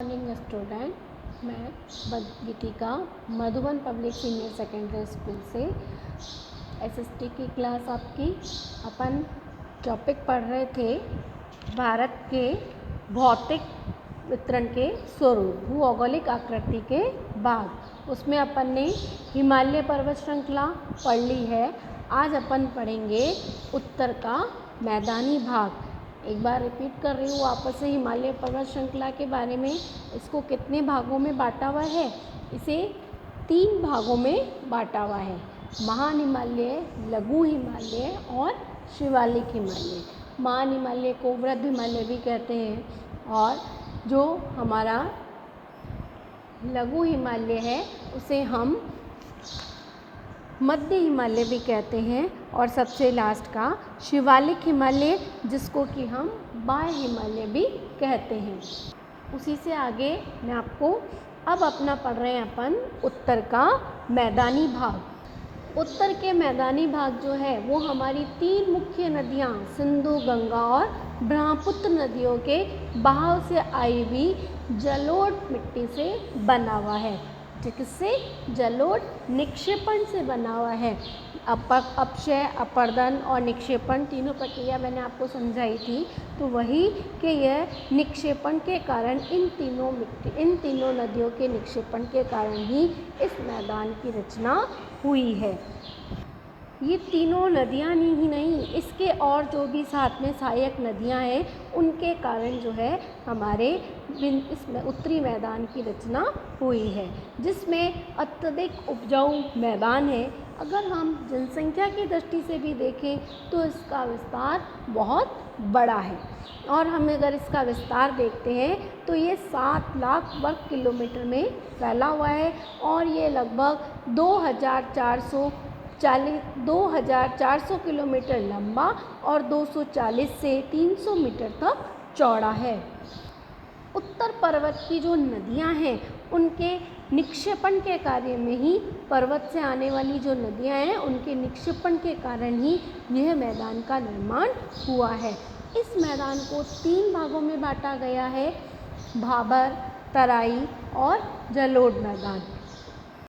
Morning student, मैं Geetika Madhuban public senior secondary school से SST की क्लास आपकी। अपन टॉपिक पढ़ रहे थे भारत के भौतिक वितरण के स्वरूप, भूगोलिक आकृति के भाग। उसमें अपन ने हिमालय पर्वत श्रृंखला पढ़ ली है। आज अपन पढ़ेंगे उत्तर का मैदानी भाग। एक बार रिपीट कर रही हूँ वापस से हिमालय पर्वत श्रृंखला के बारे में। इसको कितने भागों में बांटा हुआ है? इसे 3 भागों में बांटा हुआ है, महान हिमालय, लघु हिमालय और शिवालिक हिमालय। महान हिमालय को वृद्ध हिमालय भी कहते हैं और जो हमारा लघु हिमालय है उसे हम मध्य हिमालय भी कहते हैं, और सबसे लास्ट का शिवालिक हिमालय, जिसको कि हम बाह्य हिमालय भी कहते हैं। उसी से आगे मैं आपको अब अपना पढ़ रहे हैं अपन उत्तर का मैदानी भाग। उत्तर के मैदानी भाग जो है वो हमारी 3 मुख्य नदियाँ सिंधु, गंगा और ब्रह्मपुत्र नदियों के बहाव से आई हुई जलोढ़ मिट्टी से बना हुआ है, जिससे जलोढ़ निक्षेपण से बना हुआ है। अपक्षय, अपर्दन और निक्षेपण तीनों प्रक्रिया मैंने आपको समझाई थी। तो वही कि यह निक्षेपण के कारण इन तीनों नदियों के निक्षेपण के कारण ही इस मैदान की रचना हुई है। ये तीनों नदियाँ ही नहीं, इसके और जो भी साथ में सहायक नदियाँ हैं उनके कारण जो है हमारे इसमें उत्तरी मैदान की रचना हुई है, जिसमें अत्यधिक उपजाऊ मैदान है। अगर हम जनसंख्या की दृष्टि से भी देखें तो इसका विस्तार बहुत बड़ा है, और हम अगर इसका विस्तार देखते हैं तो ये 7 लाख वर्ग किलोमीटर में फैला हुआ है, और ये लगभग 2400 किलोमीटर लंबा और 240 से 300 मीटर तक चौड़ा है। उत्तर पर्वत की जो नदियां हैं उनके निक्षेपण के कार्य में ही, पर्वत से आने वाली जो नदियां हैं उनके निक्षेपण के कारण ही यह मैदान का निर्माण हुआ है। इस मैदान को 3 भागों में बांटा गया है, भाबर, तराई और जलोढ़ मैदान।